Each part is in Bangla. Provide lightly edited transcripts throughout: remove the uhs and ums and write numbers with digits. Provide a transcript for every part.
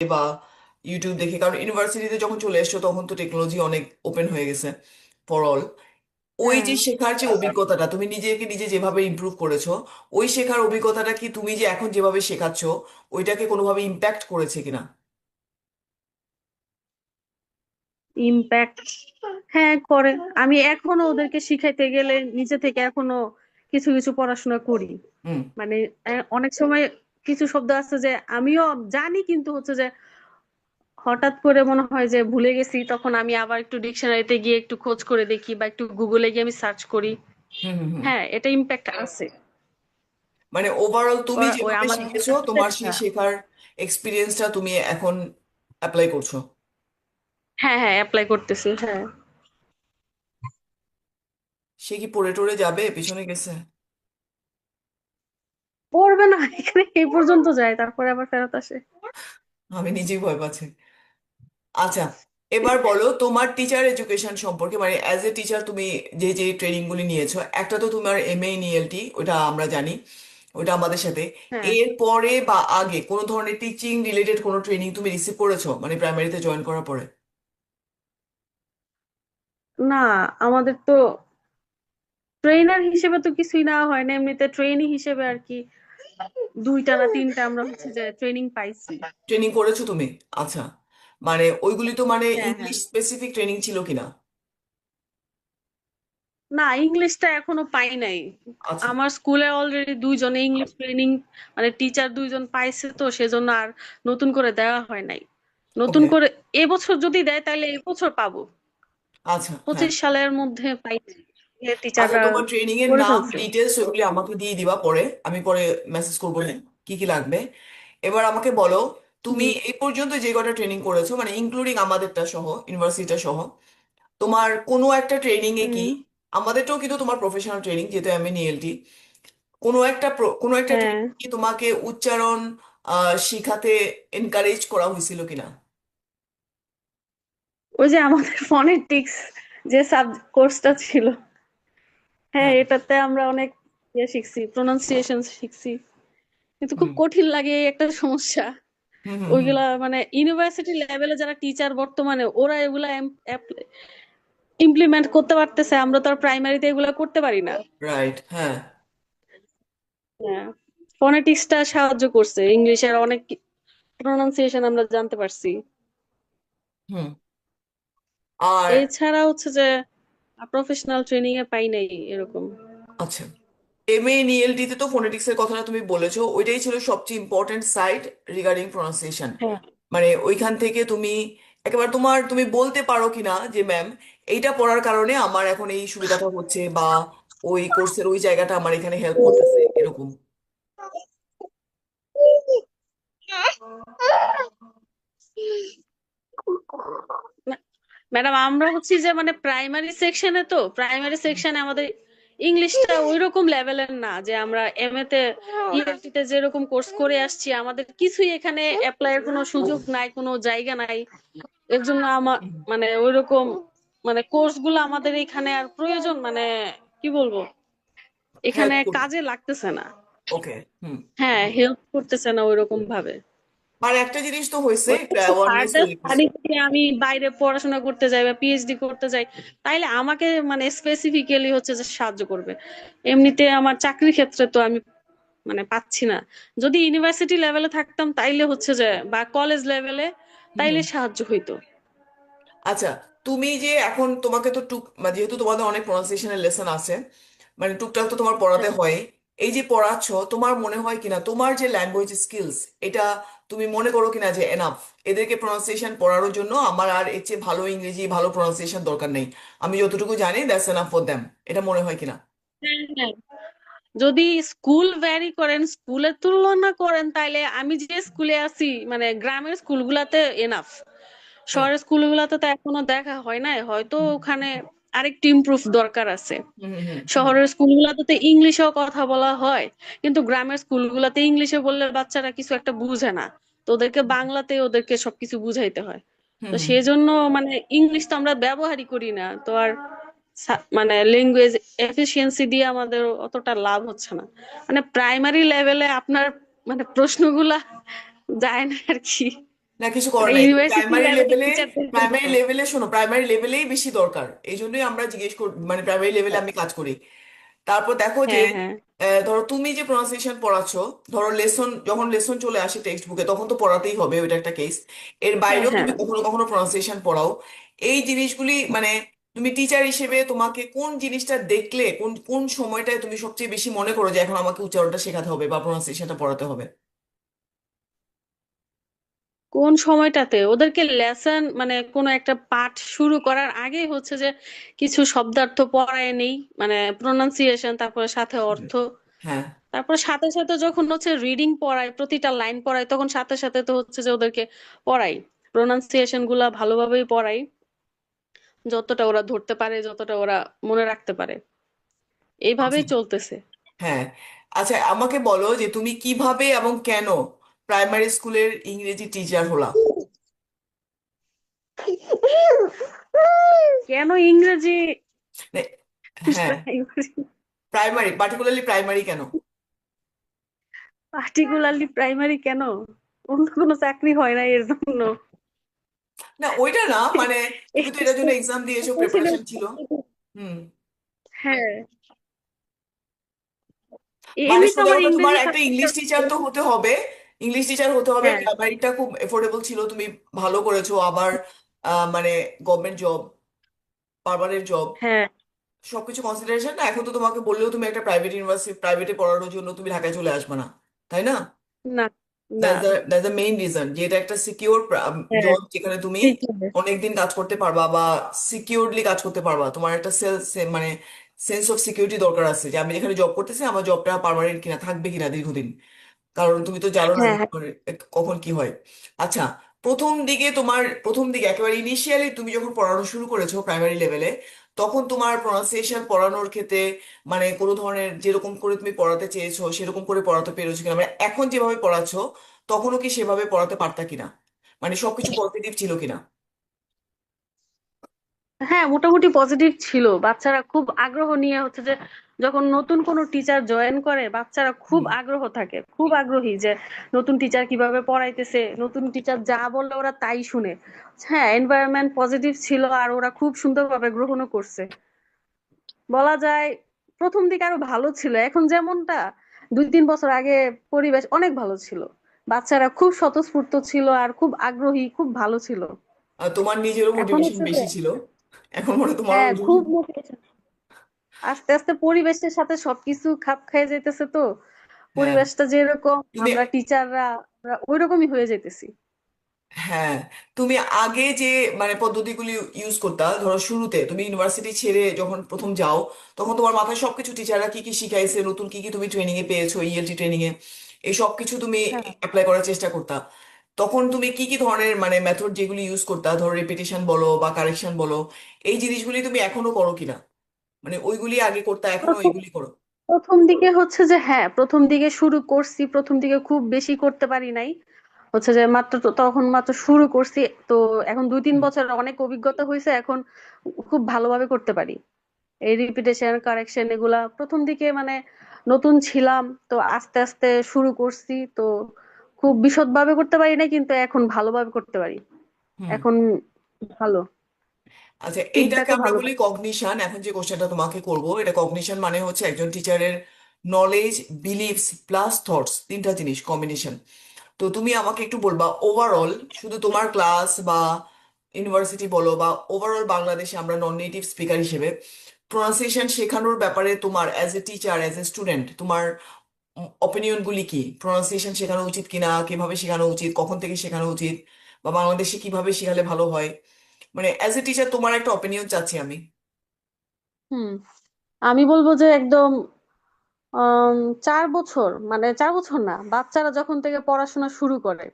বা ইউটিউব দেখে, কারণ ইউনিভার্সিটিতে যখন চলে এসছো তখন তো টেকনোলজি অনেক ওপেন হয়ে গেছে ফর অল। ওই হ্যাঁ। যে শেখার যে অভিজ্ঞতাটা, তুমি নিজেকে নিজে যেভাবে ইমপ্রুভ করেছো, ওই শেখার অভিজ্ঞতাটা কি তুমি যে এখন যেভাবে শেখাচ্ছ ওইটাকে কোনোভাবে ইম্প্যাক্ট করেছে কিনা? ইম্প্যাক্ট, হ্যাঁ করে। আমি এখনো ওদেরকে শিখাইতে গেলে নিজে থেকে এখনো কিছু কিছু পড়াশোনা করি। হুম। মানে অনেক সময় কিছু শব্দ আছে যে আমিও জানি, কিন্তু হচ্ছে যে হঠাৎ করে মনে হয় যে ভুলে গেছি, তখন আমি আবার একটু ডিকশনারিতে গিয়ে একটু খোঁজ করে দেখি বা একটু গুগলে গিয়ে আমি সার্চ করি। হুম। হুম। হুম। হ্যাঁ, এটা ইম্প্যাক্ট আছে। মানে ওভারঅল তুমি ওই যেভাবে আমার শিখেছো তোমার সেই হ্যাঁ শেখার এক্সপিরিয়েন্সটা তুমি এখন অ্যাপ্লাই করছো। হ্যাঁ অ্যাপ্লাই করতেছি, হ্যাঁ। সে কি পড়ে টরে যাবে, পিছনে গেছে? পড়বে না, এখানে এই পর্যন্ত যায় তারপরে আবার ফেরত আসে। আমি নিজেই ভয় পাচ্ছি। আচ্ছা, এবার বলো তোমার টিচার এডুকেশন সম্পর্কে, মানে অ্যাজ এ টিচার তুমি যে যে ট্রেনিং গুলি নিয়েছো, একটা তো তোমার এমএ ইন ইএলটি, ওটা আমরা জানি, ওটা আমাদের সাথে। হ্যাঁ। এর পরে বা আগে কোনো ধরনের টিচিং রিলেটেড কোনো ট্রেনিং তুমি রিসিভ করেছো, মানে প্রাইমারিতে জয়েন করার পরে? না, আমাদের তো ট্রেনার হিসেবে তো কিছুই নেওয়া হয় না, এমনিতে ট্রেনি হিসেবে আর কি দুইটা না তিনটা আমরা হচ্ছে যে ট্রেনিং পাইছি। ট্রেনিং করেছো তুমি? আচ্ছা, মানে ওইগুলি তো মানে হ্যাঁ হ্যাঁ। ইংলিশ স্পেসিফিক ট্রেনিং ছিল কিনা? না, ইংলিশটা এখনো পাই নাই। আচ্ছা। আমার স্কুলে অলরেডি দুইজনে ইংলিশ ট্রেনিং মানে টিচার দুইজন পাইছে, তো সেজন্য আর নতুন করে দেওয়া হয় নাই। নতুন ওকে। করে এবছর যদি দেয় তাহলে এবছর পাবো। আচ্ছা, হ্যাঁ। 25 সালের মধ্যে পাইছি, আচ্ছা, টিচাররা তোমার ট্রেনিং এর করে নাম ফেলছে। ডিটেলস ওগুলি আমাকে দিয়ে দিবা পরে, আমি পরে মেসেজ করবো হ্যাঁ, কি কি লাগবে। এবার আমাকে বলো, তুমি হুম এই পর্যন্ত যে কটা ট্রেনিং করেছো, মানে ইনক্লুডিং আমাদেরটা সহ, ইউনিভার্সিটিটা সহ, তোমার কোনো একটা ট্রেনিং এ কি, হুম। আমাদেরটাও কিন্তু তোমার প্রফেশনাল ট্রেনিং যেহেতু এমএনইএলটি, কোনো একটা হ্যাঁ, ট্রেনিং কি তোমাকে উচ্চারণ শিখাতে এনকারেজ করা হয়েছিল কিনা? ওই যে আমাদের ফনেটিক্স যে সাব কোর্সটা ছিল, হ্যাঁ হ্যাঁ। এটাতে আমরা অনেক ইয়ে শিখছি, প্রোনাউন্সিয়েশন শিখছি। কিন্তু খুব হুম। কঠিন লাগে, এই একটা সমস্যা। হুম। হুম। হুম। ওইগুলা মানে ইউনিভার্সিটি লেভেলে যারা টিচার বর্তমানে ওরা এগুলা ইমপ্লিমেন্ট করতে পারতেছে, আমরা তো আর প্রাইমারিতে এগুলা করতে পারি না। রাইট, হ্যাঁ। হ্যাঁ, ফনেটিক্সটা সাহায্য করছে, ইংলিশের অনেক প্রোনাউন্সিয়েশন আমরা জানতে পারছি। হুম। আর এছাড়া হচ্ছে যে প্রফেশনাল ট্রেনিং এ পাই নাই এরকম। আচ্ছা, এমএ ইন ইএলটি তে তো ফোনেটিক্স এর কথাটা তুমি বলেছো, ওইটাই ছিল সবচেয়ে ইম্পর্টেন্ট সাইড রিগার্ডিং প্রোনাউন্সিয়েশন। হ্যাঁ। মানে ওইখান থেকে তুমি একেবারে তুমি বলতে পারো কিনা যে ম্যাম, এইটা পড়ার কারণে আমার এখন এই সুবিধাটা হচ্ছে, বা ওই কোর্সের ওই জায়গাটা আমার এখানে হেল্প করতেছে, এরকম? ম্যাডাম, আমরা হচ্ছি যে মানে প্রাইমারি সেকশনে, তো প্রাইমারি সেকশনে আমাদের ইংলিশটা ওই রকম লেভেলের না যে আমরা এমএ তে ইউনিভার্সিটিতে যেরকম কোর্স করে আসছি, আমাদের কিছুই এখানে অ্যাপ্লাই এর কোনো সুযোগ নাই, কোনো জায়গা নাই। এর জন্য আমার হুম। মানে ওইরকম মানে কোর্স গুলো আমাদের এখানে আর প্রয়োজন মানে কি বলবো, এখানে হেল্প করবে। কাজে লাগতেছে না। ওকে। হুম। হ্যাঁ, হেল্প করতেছে না ওইরকম ভাবে। আর একটা জিনিস তো হয়েছে, ওই একটা একটু অ্যাওয়ারনেস ফার্দার তৈরি করছে। স্টাডি থেকে আমি বাইরে পড়াশোনা করতে যাই বা পিএইচডি করতে যাই, তাইলে আমাকে মানে স্পেসিফিক্যালি হচ্ছে যে সাহায্য করবে। এমনিতে আমার চাকরির ক্ষেত্রে তো আমি মানে পাচ্ছি না। যদি ইউনিভার্সিটি লেভেলে থাকতাম তাইলে হচ্ছে যে বা কলেজ লেভেলে, হুম। তাইলে সাহায্য হইতো। আচ্ছা, তুমি যে এখন তোমাকে তো মানে যেহেতু তোমাদের অনেক প্রনাউন্সিয়েশনের লেসন আছে, মানে টুকটাক তো তোমার পড়াতে হ্যাঁ। হয়। এই যে পড়াচ্ছ, তোমার মনে হয় কিনা তোমার যে ল্যাঙ্গুয়েজ স্কিলস, এটা তুমি মনে করো কিনা যে এনাফ, এদেরকে প্রনাউন্সিয়েশন পড়ানোর জন্য আমার আর এর চেয়ে ভালো ইংরেজি ভালো প্রনাউন্সিয়েশন দরকার নেই, আমি যতটুকু জানি দ্যাটস এনাফ ফর দ্যাম, এটা মনে হয় কিনা? হ্যাঁ, হ্যাঁ। যদি স্কুল ভ্যারি করেন, স্কুলের তুলনা করেন, তাইলে আমি যে স্কুলে আছি মানে গ্রামের স্কুলগুলাতে এনাফ। হ্যাঁ। শহরের স্কুলগুলাতে তো এখনো দেখা হয় নাই, হয়তো ওখানে আরেকটু ইমপ্রুভ দরকার আছে। হুম। হুম। হুম। হুম। শহরের স্কুলগুলোতে তো ইংলিশেও কথা বলা হয়, কিন্তু গ্রামের স্কুলগুলোতে ইংলিশে বললে বাচ্চারা কিছু একটা বুঝে না, তো ওদেরকে বাংলাতে ওদেরকে সবকিছু বুঝাইতে হয়। হুম। তো হুম। সেজন্য মানে ইংলিশ তো আমরা ব্যবহারই করি না, তো আর মানে ল্যাঙ্গুয়েজ এফিসিয়েন্সি দিয়ে আমাদের অতটা লাভ হচ্ছে না। মানে প্রাইমারি লেভেলে আপনার মানে প্রশ্নগুলা যায় না আর কি। না, কিছু করার মানে নাই, ইউনিভার্সিটি প্রাইমারি লেভেলের লেভেলে, টিচারদের জন্য। প্রাইমারি লেভেলে শোনো, প্রাইমারি লেভেলেই বেশি দরকার, এই জন্যই আমরা জিজ্ঞেস করি, মানে প্রাইমারি লেভেলে আমি কাজ করি। তারপর দেখো যে হ্যাঁ হ্যাঁ ধরো তুমি যে প্রনাউন্সিয়েশন পড়াচ্ছ, ধরো লেসন, যখন লেসন চলে আসে টেক্সট বুকে তখন তো পড়াতেই হবে, ওইটা একটা কেস। এর হ্যাঁ বাইরেও হ্যাঁ। তুমি কখনো কখনো প্রনাউন্সিয়েশন পড়াও। এই জিনিসগুলি মানে তুমি টিচার হিসেবে তোমাকে কোন জিনিসটা দেখলে, কোন কোন সময়টায় তুমি সবচেয়ে বেশি মনে করো যে এখন আমাকে উচ্চারণটা শেখাতে হবে বা প্রনাউন্সিয়েশনটা পড়াতে হবে? কোন সময়টাতে ওদেরকে লেসন মানে কোনো একটা পাঠ শুরু করার আগেই হচ্ছে যে কিছু শব্দার্থ পড়ায় নেই, মানে প্রনাউন্সিয়েশন, তারপরে সাথে হুম। অর্থ। হ্যাঁ। তারপর সাথে সাথে যখন হচ্ছে রিডিং পড়ায়, প্রতিটা লাইন পড়ায়, তখন সাথে সাথে তো হচ্ছে যে ওদেরকে পড়াই, প্রনাউন্সিয়েশন গুলা ভালোভাবেই পড়াই, যতটা ওরা ধরতে পারে, যতটা ওরা মনে রাখতে পারে, আচ্ছা। এইভাবেই চলতেছে। হ্যাঁ। আচ্ছা, আমাকে বলো যে তুমি কিভাবে এবং কেন প্রাইমারি স্কুলের ইংরেজি টিচার হলা? কেন ইংরেজি মানে, হ্যাঁ, প্রাইমারি, প্রাইমারি, পার্টিকুলারলি প্রাইমারি কেন? পার্টিকুলারলি প্রাইমারি কেন? অন্য কোনো চাকরি হয় না এর জন্য। না, ওইটা না, মানে তুমি তো এটার জন্য এক্সাম দিয়েছো, প্রিপারেশন ছিল। হুম। হ্যাঁ, মানে এমনিতে সোজা আমার কথা, তোমার ইংরেজি একটা ইংলিশ সাবজেক্টটা টিচার তো হতে হবে, ইংলিশ টিচার হতে হবে, হ্যাঁ প্রাইমারিটা খুব এফোর্ডেবল ছিল, তুমি ভালো করেছো, আবার মানে গভর্নমেন্ট জব, পার্মানেন্ট জব, হ্যাঁ। সবকিছু কনসিডারেশন না, এখন তো তোমাকে বললেও তুমি একটা প্রাইভেট ইউনিভার্সিটি, প্রাইভেটে পড়ানোর জন্য তুমি ঢাকায় চলে আসবে না, তাই না? না না। দ্যাটস দ্য মেইন রিজন যে এটা একটা সিকিউর হ্যাঁ জব, যেখানে তুমি ঠিক আছে। অনেকদিন কাজ করতে পারবা বা সিকিউরলি কাজ করতে পারবা, তোমার একটা মানে সেন্স অফ সিকিউরিটি দরকার আছে যে আমি যেখানে জব করতেছি আমার জবটা পার্মানেন্ট কিনা, থাকবে কিনা দীর্ঘদিন, কারণ তুমি তো জানো না যে হ্যাঁ হ্যাঁ। তোমার কখন কি হয়। আচ্ছা, প্রথম দিকে তোমার, প্রথম দিকে একেবারে ইনিশিয়ালি তুমি যখন পড়ানো শুরু করেছো প্রাইমারি লেভেলে, তখন তোমার প্রনাউন্সিয়েশন পড়ানোর ক্ষেত্রে মানে কোনো ধরনের যেরকম করে তুমি পড়াতে চেয়েছো সেরকম করে পড়াতে পেরেছো কিনা, মানে এখন যেভাবে পড়াচ্ছো তখনও কি সেভাবে পড়াতে পারতা কিনা, মানে সবকিছু পজিটিভ ছিল কিনা? হ্যাঁ, মোটামুটি পজিটিভ ছিল, বাচ্চারা খুব আগ্রহ নিয়ে হচ্ছে যে যখন নতুন কোনো টিচার জয়েন করে বাচ্চারা খুব হুম। আগ্রহ থাকে, খুব আগ্রহী যে নতুন টিচার কিভাবে পড়াইতেছে, নতুন টিচার যা বলে ওরা তাই শুনে। হ্যাঁ, এনভায়রনমেন্ট পজিটিভ ছিল আর ওরা খুব সুন্দরভাবে গ্রহণও করছে, বলা যায়। প্রথম দিকে আরো ভালো ছিল, এখন যেমনটা 2-3 বছর আগে পরিবেশ অনেক ভালো ছিল, বাচ্চারা খুব স্বতঃস্ফূর্ত ছিল আর খুব আগ্রহী, খুব ভালো ছিল। আর তোমার নিজেরও এখন মোটিভেশন হচ্ছে যে বেশি ছিল, এখন মনে হয় তোমারও হ্যাঁ, খুব মোটিভেশন। মোটিভেশন, আস্তে আস্তে পরিবেশের সাথে সবকিছু খাপ খেয়ে যাইতেছে তো, হ্যাঁ। পরিবেশটা যেরকম তুমি, আমরা টিচাররা ওই রকমই হয়ে যাইতেছি। হ্যাঁ, তুমি আগে যে মানে পদ্ধতিগুলি ইউজ করতা, ধরো শুরুতে তুমি ইউনিভার্সিটি ছেড়ে যখন প্রথম যাও, তখন তোমার মাথায় সবকিছু টিচাররা কি কি শিখাইছে, নতুন কি কি তুমি ট্রেনিং এ পেয়েছো, ইএলটি ট্রেনিং এ, এই সবকিছু তুমি হ্যাঁ। অ্যাপ্লাই করার চেষ্টা করতা। তখন তুমি কি কি ধরনের মানে মেথড যেগুলি ইউজ করতা, ধরো রিপিটেশন বলো বা কারেকশন বলো, এই জিনিসগুলি তুমি এখনো করো কিনা, মানে ওইগুলি আগে করতা এখনো প্রথম ওইগুলি করো? প্রথম দিকে হচ্ছে যে হ্যাঁ, প্রথম দিকে শুরু করছি, প্রথম দিকে খুব বেশি করতে পারি নাই, হচ্ছে যে মাত্র তখন মাত্র শুরু করছি তো। এখন 2-3 বছর অনেক অভিজ্ঞতা হয়েছে, এখন খুব ভালোভাবে করতে পারি। এই রিপিটেশন কারেকশন এগুলা প্রথম দিকে মানে নতুন ছিলাম তো, আস্তে আস্তে শুরু করছি তো, খুব বিশদভাবে করতে পারি না, কিন্তু এখন ভালোভাবে করতে পারি। হুম। এখন ভালো, আচ্ছা, এইটাকে ফিডব্যাকও আমরা ভালো বলি পাই। কগনিশন। এখন যে কোশ্চেনটা তোমাকে করব, এটা কগনিশন মানে হচ্ছে একজন টিচারের নলেজ, বিলিভস প্লাস থটস, তিনটা জিনিস কম্বিনেশন। তো তুমি আমাকে একটু বলবা ওভারঅল, শুধু তোমার ক্লাস বা ইউনিভার্সিটি বলো বা ওভারঅল বাংলাদেশে আমরা নন নেটিভ স্পিকার হিসেবে প্রনাউন্সিয়েশন শেখানোর ব্যাপারে তোমার as a teacher, as a student, তোমার অপিনিয়ন গুলি কি? প্রনাউন্সিয়েশন শেখানো উচিত কিনা, কিভাবে শেখানো উচিত, কখন থেকে শেখানো উচিত, বা বাংলাদেশে কিভাবে শেখালে ভালো হয়, মানে অ্যাজ এ টিচার তোমার একটা অপিনিয়ন চাচ্ছি আমি। হুম, আমি বলবো যে একদম 4 বছর, মানে 4 বছর না, বাচ্চারা যখন থেকে পড়াশোনা শুরু করে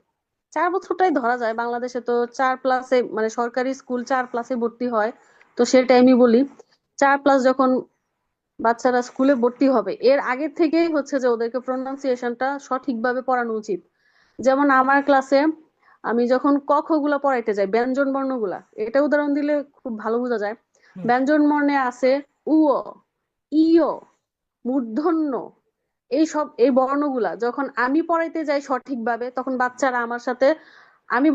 4 বছরটাই ধরা যায়, বাংলাদেশে তো 4+এ মানে সরকারি স্কুল 4+এ ভর্তি হয়, তো সেটাই আমি বলি। 4+ যখন বাচ্চারা স্কুলে ভর্তি হবে এর আগে থেকেই হচ্ছে যে ওদেরকে প্রোনাউন্সিয়েশনটা সঠিকভাবে পড়ানো উচিত। যেমন আমার ক্লাসে আমি যখন ক খ গুলা পড়াইতে যাই, ব্যঞ্জন বর্ণগুলা, এটা উদাহরণ দিলে খুব ভালো বোঝা যায়। হুম। ব্যঞ্জন বর্ণে আছে উও, ইয়, মূর্ধন্য, এই বর্ণগুলা যখন আমি পড়াইতে যাই সঠিকভাবে, তখন বাচ্চারা আমার সাথে আমি